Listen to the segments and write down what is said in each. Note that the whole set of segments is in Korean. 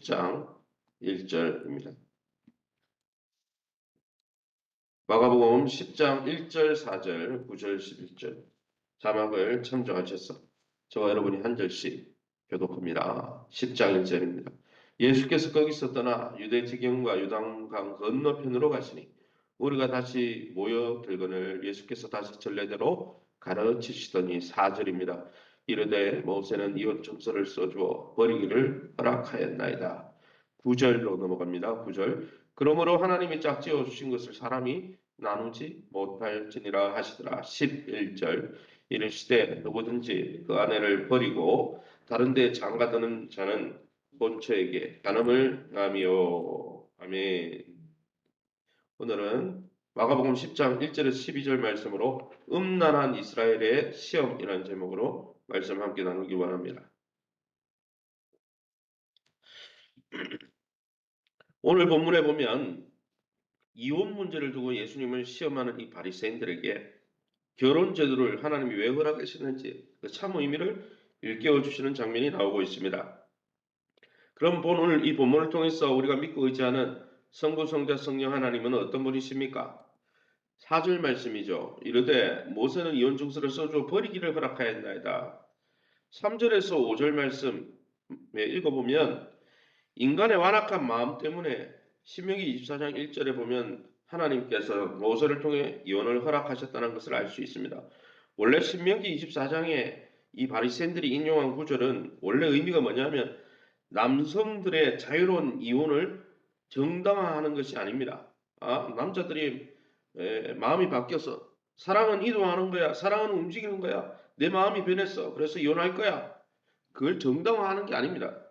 10장 1절입니다. 마가복음 10장 1절, 4절, 9절, 11절 자막을 참조하셔서 저와 여러분이 한 절씩 교독합니다. 10장 1절입니다. 예수께서 거기서 떠나 유대 지경과 요단강 건너편으로 가시니 우리가 다시 모여들거늘 예수께서 다시 전례대로 가르치시더니 4절입니다. 이르되 모세는 이혼 증서를 써주어 버리기를 허락하였나이다. 9절로 넘어갑니다. 9절. 그러므로 하나님이 짝지어 주신 것을 사람이 나누지 못할지니라 하시더라. 11절. 이르시되 누구든지 그 아내를 버리고 다른 데 장가드는 자는 본처에게 간음을 하며. 아멘. 오늘은 마가복음 10장 1절에서 12절 말씀으로 음란한 이스라엘의 시험이라는 제목으로 말씀 함께 나누기 원합니다. 오늘 본문에 보면 이혼 문제를 두고 예수님을 시험하는 이 바리새인들에게 결혼 제도를 하나님이 왜 허락하시는지 그 참 의미를 일깨워 주시는 장면이 나오고 있습니다. 그럼 오늘 이 본문을 통해서 우리가 믿고 의지하는 성부, 성자, 성령 하나님은 어떤 분이십니까? 4절 말씀이죠. 이르되 모세는 이혼 증서를 써줘 버리기를 허락하였나이다. 3절에서 5절 말씀에 읽어보면 인간의 완악한 마음 때문에 신명기 24장 1절에 보면 하나님께서 모세를 통해 이혼을 허락하셨다는 것을 알 수 있습니다. 원래 신명기 24장에 이 바리새인들이 인용한 구절은 원래 의미가 뭐냐면 남성들의 자유로운 이혼을 정당화하는 것이 아닙니다. 남자들이 마음이 바뀌어서 사랑은 이동하는 거야. 사랑은 움직이는 거야. 내 마음이 변했어. 그래서 이혼할 거야. 그걸 정당화하는 게 아닙니다.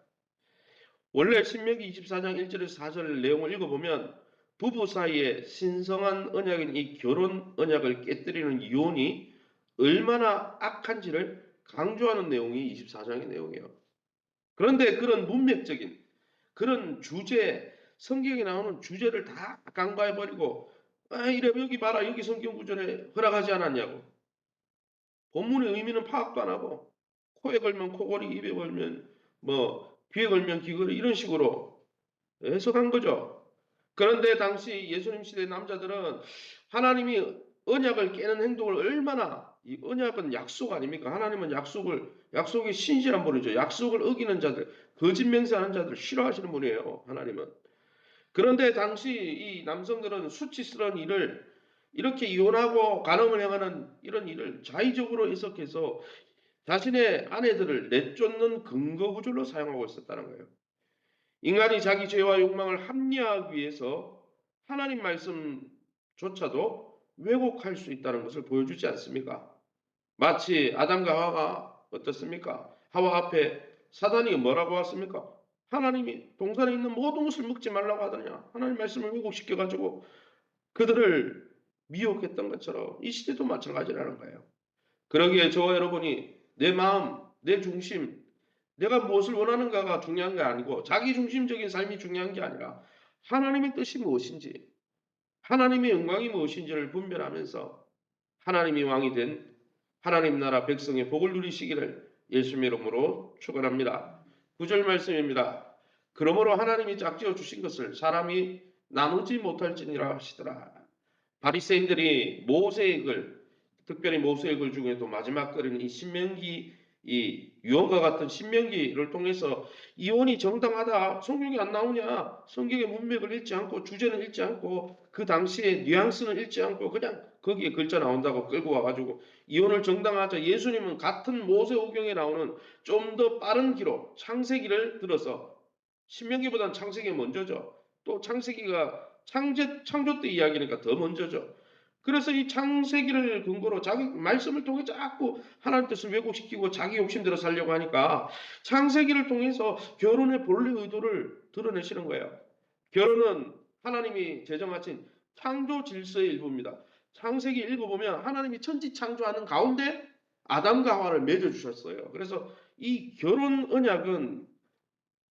원래 신명기 24장 1절에서 4절 내용을 읽어보면 부부 사이에 신성한 언약인 이 결혼 언약을 깨뜨리는 이혼이 얼마나 악한지를 강조하는 내용이 24장의 내용이에요. 그런데 그런 문맥적인 그런 주제, 성경에 나오는 주제를 다 간과해버리고 이래 여기 봐라 여기 성경 구절에 허락하지 않았냐고. 본문의 의미는 파악도 안 하고 코에 걸면 코걸이, 입에 걸면 귀에 걸면 귀걸이 이런 식으로 해석한 거죠. 그런데 당시 예수님 시대 남자들은 하나님이 언약을 깨는 행동을 얼마나 이 언약은 약속 아닙니까? 하나님은 약속이 신실한 분이죠. 약속을 어기는 자들, 거짓 맹세하는 자들 싫어하시는 분이에요. 하나님은. 그런데 당시 이 남성들은 수치스러운 일을 이렇게 이혼하고 간음을 행하는 이런 일을 자의적으로 해석해서 자신의 아내들을 내쫓는 근거 구절로 사용하고 있었다는 거예요. 인간이 자기 죄와 욕망을 합리화하기 위해서 하나님 말씀조차도 왜곡할 수 있다는 것을 보여주지 않습니까? 마치 아담과 하와가 어떻습니까? 하와 앞에 사단이 뭐라고 왔습니까? 하나님이 동산에 있는 모든 것을 먹지 말라고 하더냐. 하나님 말씀을 왜곡시켜가지고 그들을 미혹했던 것처럼 이 시대도 마찬가지라는 거예요. 그러기에 저와 여러분이 내 마음, 내 중심, 내가 무엇을 원하는가가 중요한 게 아니고 자기 중심적인 삶이 중요한 게 아니라 하나님의 뜻이 무엇인지, 하나님의 영광이 무엇인지를 분별하면서 하나님이 왕이 된 하나님 나라 백성의 복을 누리시기를 예수님의 이름으로 축원합니다. 9절 말씀입니다. 그러므로 하나님이 짝지어 주신 것을 사람이 나누지 못할지니라 하시더라. 바리새인들이 모세액을 특별히 모세액을 중에도 마지막 거리는 이 신명기 이 유언과 같은 신명기를 통해서 이혼이 정당하다. 성경이 안 나오냐? 성경의 문맥을 읽지 않고 주제는 읽지 않고 그 당시의 뉘앙스는 읽지 않고 그냥 거기에 글자 나온다고 끌고 와가지고 이혼을 정당하자. 예수님은 같은 모세오경에 나오는 좀 더 빠른 기록 창세기를 들어서 신명기보다는 창세기가 먼저죠. 또 창세기가 창조 때 이야기니까 더 먼저죠. 그래서 이 창세기를 근거로 자기 말씀을 통해 자꾸 하나님 뜻을 왜곡시키고 자기 욕심대로 살려고 하니까 창세기를 통해서 결혼의 본래 의도를 드러내시는 거예요. 결혼은 하나님이 제정하신 창조 질서의 일부입니다. 창세기 읽어보면 하나님이 천지 창조하는 가운데 아담과 하와를 맺어주셨어요. 그래서 이 결혼 언약은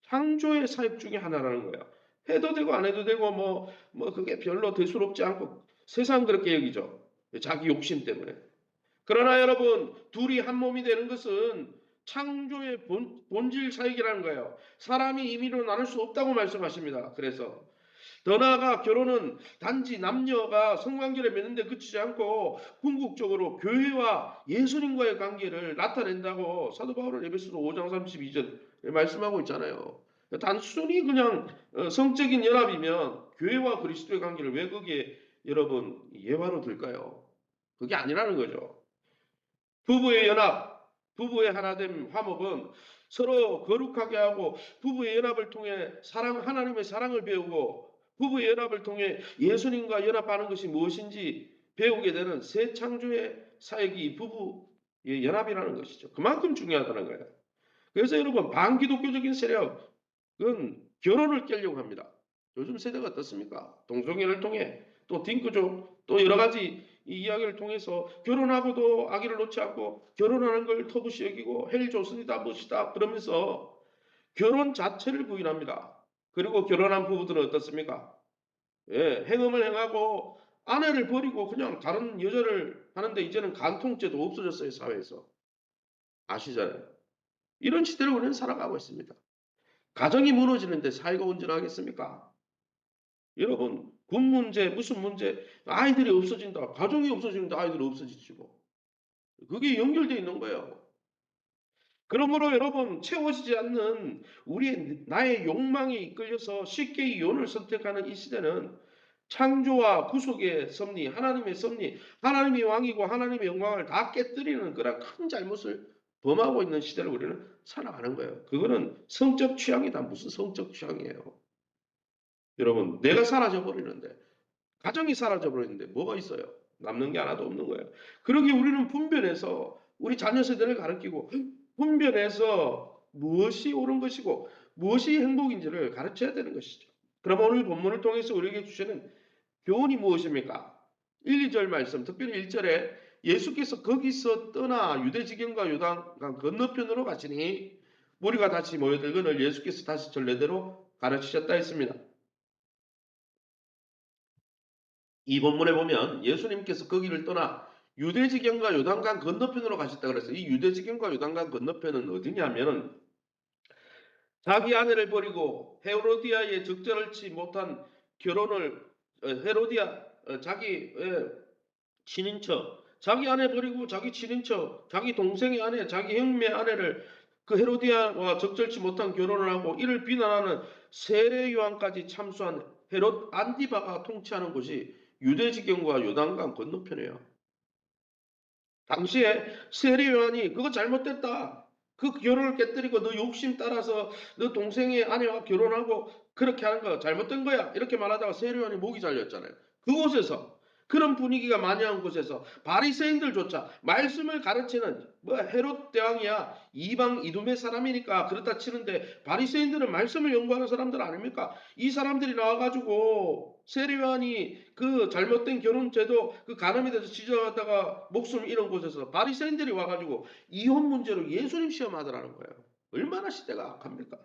창조의 사역 중에 하나라는 거예요. 해도 되고 안 해도 되고 그게 별로 대수롭지 않고 세상 그렇게 여기죠. 자기 욕심 때문에. 그러나 여러분 둘이 한 몸이 되는 것은 창조의 본질 사역이라는 거예요. 사람이 임의로 나눌 수 없다고 말씀하십니다. 그래서 더 나아가 결혼은 단지 남녀가 성관계를 맺는 데 그치지 않고 궁극적으로 교회와 예수님과의 관계를 나타낸다고 사도 바울은 에베소서 5장 32절에 말씀하고 있잖아요. 단순히 그냥 성적인 연합이면 교회와 그리스도의 관계를 왜 거기에 여러분 예화로 들까요? 그게 아니라는 거죠. 부부의 연합, 부부의 하나됨 화목은 서로 거룩하게 하고 부부의 연합을 통해 하나님의 사랑을 배우고 부부의 연합을 통해 예수님과 연합하는 것이 무엇인지 배우게 되는 새 창조의 사역이 부부의 연합이라는 것이죠. 그만큼 중요하다는 거예요. 그래서 여러분 반기독교적인 세력은 결혼을 깨려고 합니다. 요즘 세대가 어떻습니까? 동성애를 통해 또 딩크족 또 여러 가지 이 이야기를 통해서 결혼하고도 아기를 놓지 않고 결혼하는 걸 터부시 여기고 헬 좋습니다 멋이다 그러면서 결혼 자체를 부인합니다. 그리고 결혼한 부부들은 어떻습니까? 예, 행음을 행하고 아내를 버리고 그냥 다른 여자를 하는데 이제는 간통죄도 없어졌어요 사회에서. 아시잖아요. 이런 시대를 우리는 살아가고 있습니다. 가정이 무너지는데 사회가 온전하겠습니까? 여러분 군 문제 무슨 문제 아이들이 없어진다. 가정이 없어지는데 아이들이 없어지지 뭐. 그게 연결되어 있는 거예요. 그러므로 여러분 채워지지 않는 나의 욕망에 이끌려서 쉽게 이혼을 선택하는 이 시대는 창조와 구속의 섭리, 하나님의 섭리, 하나님이 왕이고 하나님의 영광을 다 깨뜨리는 그런 큰 잘못을 범하고 있는 시대를 우리는 살아가는 거예요. 그거는 성적 취향이다. 무슨 성적 취향이에요. 여러분 내가 사라져 버리는데 가정이 사라져 버리는데 뭐가 있어요? 남는 게 하나도 없는 거예요. 그러기 우리는 분별해서 우리 자녀 세대를 가르치고 분별해서 무엇이 옳은 것이고 무엇이 행복인지를 가르쳐야 되는 것이죠. 그럼 오늘 본문을 통해서 우리에게 주시는 교훈이 무엇입니까? 1, 2절 말씀, 특별히 1절에 예수께서 거기서 떠나 유대지경과 요단강 건너편으로 가시니 무리가 다시 모여들거늘 예수께서 다시 전례대로 가르치셨다 했습니다. 이 본문에 보면 예수님께서 거기를 떠나 유대지경과 요단강 건너편으로 가셨다 그랬어요. 이 유대지경과 요단강 건너편은 어디냐면 자기 아내를 버리고 헤로디아의 적절치 못한 결혼을 헤로디아 자기 친인척 자기 아내 버리고 자기 친인척 자기 동생의 아내 자기 형의 아내를 그 헤로디아와 적절치 못한 결혼을 하고 이를 비난하는 세례 요한까지 참수한 헤롯 안디바가 통치하는 곳이 유대지경과 요단강 건너편이에요. 당시에 세례 요한이 그거 잘못됐다. 그 결혼을 깨뜨리고 너 욕심 따라서 너 동생의 아내와 결혼하고 그렇게 하는 거 잘못된 거야. 이렇게 말하다가 세례 요한이 목이 잘렸잖아요. 그곳에서 그런 분위기가 만연한 곳에서 바리새인들조차 말씀을 가르치는 뭐 헤롯 대왕이야 이방 이두메 사람이니까 그렇다 치는데 바리새인들은 말씀을 연구하는 사람들 아닙니까? 이 사람들이 나와가지고 세례 요한이 그 잘못된 결혼 제도 그 간음이 돼서 지져갔다가 목숨을 잃은 곳에서 바리새인들이 와가지고 이혼 문제로 예수님 시험하더라는 거예요. 얼마나 시대가 악합니까?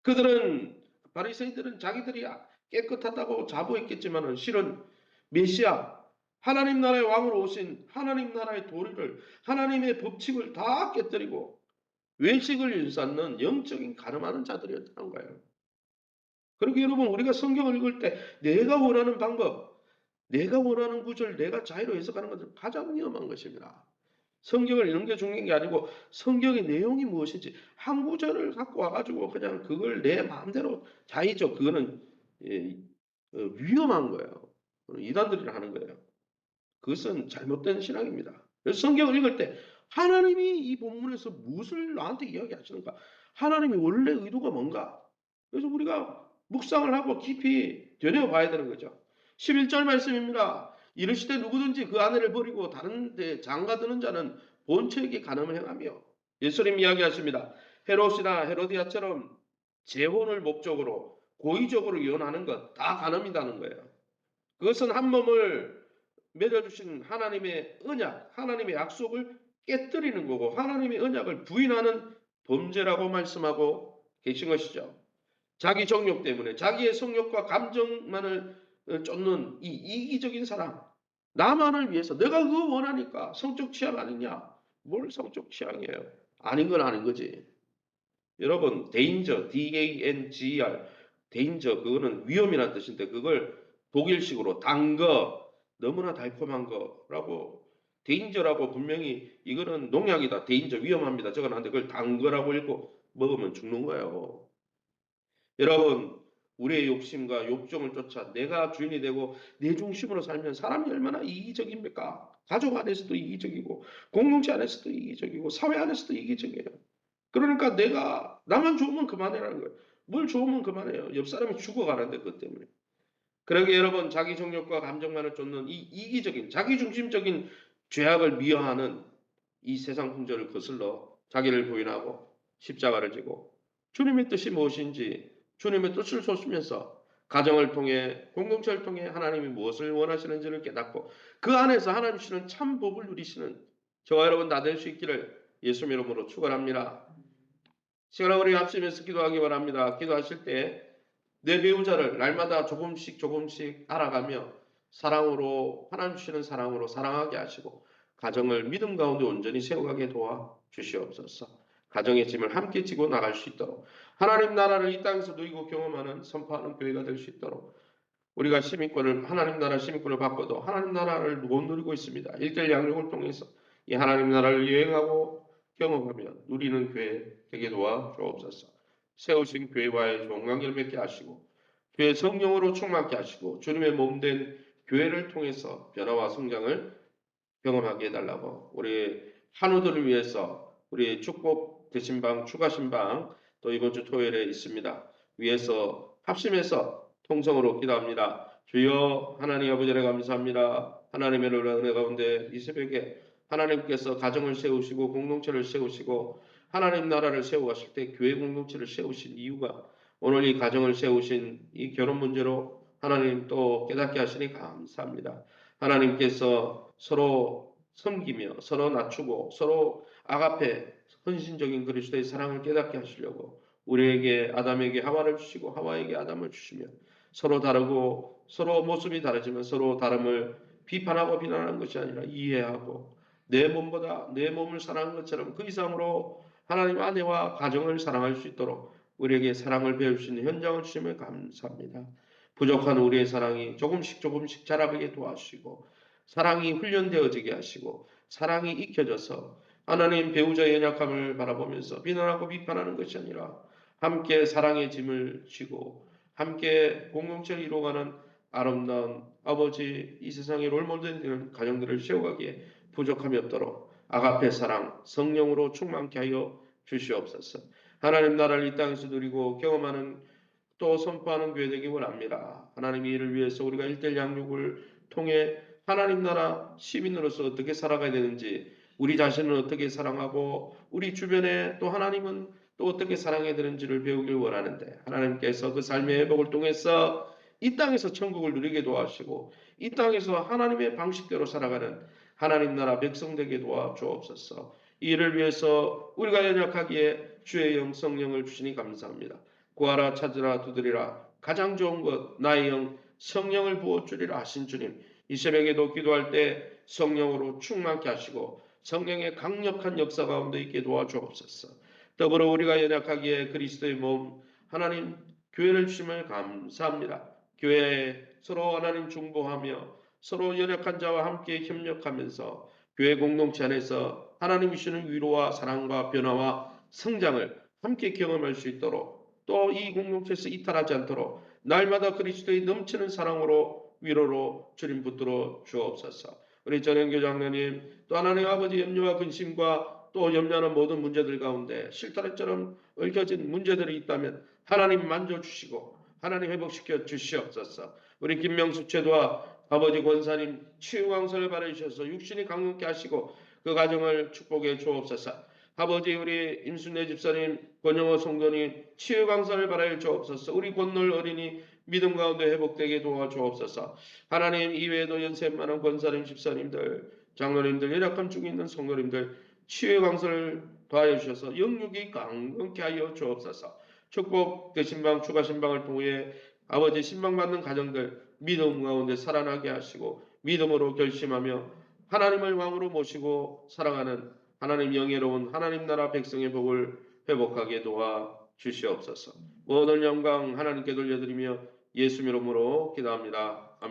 그들은 바리새인들은 자기들이 깨끗하다고 자부했겠지만은 실은 메시아 하나님 나라의 왕으로 오신 하나님 나라의 도리를 하나님의 법칙을 다 깨뜨리고 외식을 일삼는 영적인 가늠하는 자들이었다는 거예요. 그러게 여러분 우리가 성경을 읽을 때 내가 원하는 방법, 내가 원하는 구절, 내가 자유로 해석하는 것은 가장 위험한 것입니다. 성경을 읽는 게 중요한 게 아니고 성경의 내용이 무엇인지 한 구절을 갖고 와가지고 그냥 그걸 내 마음대로 자의적 그거는 위험한 거예요. 이단들이 하는 거예요. 그것은 잘못된 신앙입니다. 그래서 성경을 읽을 때 하나님이 이 본문에서 무엇을 나한테 이야기하시는가? 하나님이 원래 의도가 뭔가? 그래서 우리가 묵상을 하고 깊이 되뇌어봐야 되는 거죠. 11절 말씀입니다. 이르시되 누구든지 그 아내를 버리고 다른 데 장가드는 자는 본처에게 간음을 행하며 예수님 이야기하십니다. 헤롯이나 헤로디아처럼 재혼을 목적으로 고의적으로 이혼하는 것 다 간음이라는 거예요. 그것은 한 몸을 맺어주신 하나님의 언약, 하나님의 약속을 깨뜨리는 거고 하나님의 언약을 부인하는 범죄라고 말씀하고 계신 것이죠. 자기 정욕 때문에 자기의 성욕과 감정만을 쫓는 이 이기적인 사랑, 나만을 위해서 내가 그거 원하니까 성적 취향 아니냐? 뭘 성적 취향이에요? 아닌 건 아닌 거지. 여러분, danger, D-A-N-G-E-R, danger, 그거는 위험이라는 뜻인데, 그걸 독일식으로 단 거, 너무나 달콤한 거라고, danger라고 분명히 이거는 농약이다, danger, 위험합니다. 적어놨는데 그걸 단 거라고 읽고 먹으면 죽는 거예요. 여러분, 우리의 욕심과 욕정을 쫓아 내가 주인이 되고 내 중심으로 살면 사람이 얼마나 이기적입니까? 가족 안에서도 이기적이고, 공동체 안에서도 이기적이고, 사회 안에서도 이기적이에요. 그러니까 내가 나만 좋으면 그만해라는 거예요. 뭘 좋으면 그만해요. 옆 사람이 죽어가는데 그것 때문에. 그러게 여러분, 자기 정욕과 감정만을 쫓는 이 이기적인 자기중심적인 죄악을 미화하는 이 세상 풍조를 거슬러 자기를 부인하고 십자가를 지고 주님의 뜻이 무엇인지 주님의 뜻을 좇으면서 가정을 통해 공동체를 통해 하나님이 무엇을 원하시는지를 깨닫고 그 안에서 하나님 주시는 참 복을 누리시는 저와 여러분 다 될 수 있기를 예수 이름으로 축원합니다. 시간을 우리 합심해서 기도하기 바랍니다. 기도하실 때 내 배우자를 날마다 조금씩 조금씩 알아가며 사랑으로 하나님 주시는 사랑으로 사랑하게 하시고 가정을 믿음 가운데 온전히 세워가게 도와 주시옵소서. 가정의 짐을 함께 지고 나갈 수 있도록 하나님 나라를 이 땅에서 누리고 경험하는 선포하는 교회가 될 수 있도록 우리가 시민권을 하나님 나라 시민권을 받고도 하나님 나라를 못 누리고 있습니다. 일대일 양육을 통해서 이 하나님 나라를 여행하고 경험하며 누리는 교회 되게 도와 주옵소서. 세우신 교회와의 좋은 관계를 맺게 하시고 교회 성령으로 충만케 하시고 주님의 몸된 교회를 통해서 변화와 성장을 경험하게 해달라고 우리 한우들을 위해서 우리 축복 대신방 추가 신방 또 이번 주 토요일에 있습니다. 위해서 합심해서 통성으로 기도합니다. 주여 하나님 아버지를 감사합니다. 하나님의 은혜 가운데 이 새벽에 하나님께서 가정을 세우시고 공동체를 세우시고 하나님 나라를 세워가실 때 교회 공동체를 세우신 이유가 오늘 이 가정을 세우신 이 결혼 문제로 하나님 또 깨닫게 하시니 감사합니다. 하나님께서 서로 섬기며 서로 낮추고 서로 아가페 헌신적인 그리스도의 사랑을 깨닫게 하시려고 우리에게 아담에게 하와를 주시고 하와에게 아담을 주시며 서로 다르고 서로 모습이 다르지만 서로 다름을 비판하고 비난하는 것이 아니라 이해하고 내 몸보다 내 몸을 사랑하는 것처럼 그 이상으로 하나님 아내와 가정을 사랑할 수 있도록 우리에게 사랑을 배울 수 있는 현장을 주시면 감사합니다. 부족한 우리의 사랑이 조금씩 조금씩 자라게 도와주시고 사랑이 훈련되어지게 하시고 사랑이 익혀져서 하나님 배우자의 연약함을 바라보면서 비난하고 비판하는 것이 아니라 함께 사랑의 짐을 지고 함께 공동체를 이루어가는 아름다운 아버지 이 세상의 롤모델 되는 가정들을 세워가기에 부족함이 없도록 아가페 사랑 성령으로 충만케 하여 주시옵소서. 하나님 나라를 이 땅에서 누리고 경험하는 또 선포하는 교회 되기 원합니다. 하나님 이를 위해서 우리가 일대일 양육을 통해 하나님 나라 시민으로서 어떻게 살아가야 되는지 우리 자신을 어떻게 사랑하고 우리 주변에 또 하나님은 또 어떻게 사랑해야 되는지를 배우길 원하는데 하나님께서 그 삶의 회복을 통해서 이 땅에서 천국을 누리게 도와주시고 이 땅에서 하나님의 방식대로 살아가는 하나님 나라 백성 되게 도와주옵소서. 이를 위해서 우리가 연약하기에 주의 영 성령을 주시니 감사합니다. 구하라 찾으라 두드리라 가장 좋은 것 나의 영 성령을 부어주리라 하신 주님 이 새벽에도 기도할 때 성령으로 충만케 하시고 성령의 강력한 역사 가운데 있게 도와주옵소서. 더불어 우리가 연약하기에 그리스도의 몸 하나님 교회를 주심을 감사합니다. 교회에 서로 하나님 중보하며 서로 연약한 자와 함께 협력하면서 교회 공동체 안에서 하나님 주시는 위로와 사랑과 변화와 성장을 함께 경험할 수 있도록 또 이 공동체에서 이탈하지 않도록 날마다 그리스도의 넘치는 사랑으로 위로로 주님 붙들어 주옵소서. 우리 전영교 장로님 또 하나님 아버지 염려와 근심과 또 염려하는 모든 문제들 가운데 실타래처럼 얽혀진 문제들이 있다면 하나님 만져주시고 하나님 회복시켜 주시옵소서. 우리 김명수 최도와 아버지 권사님 치유 강설을 바라주셔서 육신이 강건케 하시고 그 가정을 축복해 주옵소서. 아버지 우리 임순례 집사님 권영호 성도님 치유 강사를 바라여 주옵소서. 우리 권놀 어린이 믿음 가운데 회복되게 도와주옵소서. 하나님 이외에도 연세 많은 권사님 집사님들 장로님들 연약함 중에 있는 성도님들 치유 강사를 더하여 주셔서 영육이 강건케 하여 주옵소서. 축복 대신방 추가 신방을 통해 아버지 신방받는 가정들 믿음 가운데 살아나게 하시고 믿음으로 결심하며 하나님을 왕으로 모시고 살아가는 하나님 영예로운 하나님 나라 백성의 복을 회복하게 도와 주시옵소서. 모든 영광 하나님께 돌려드리며 예수 이름으로 기도합니다. 아멘.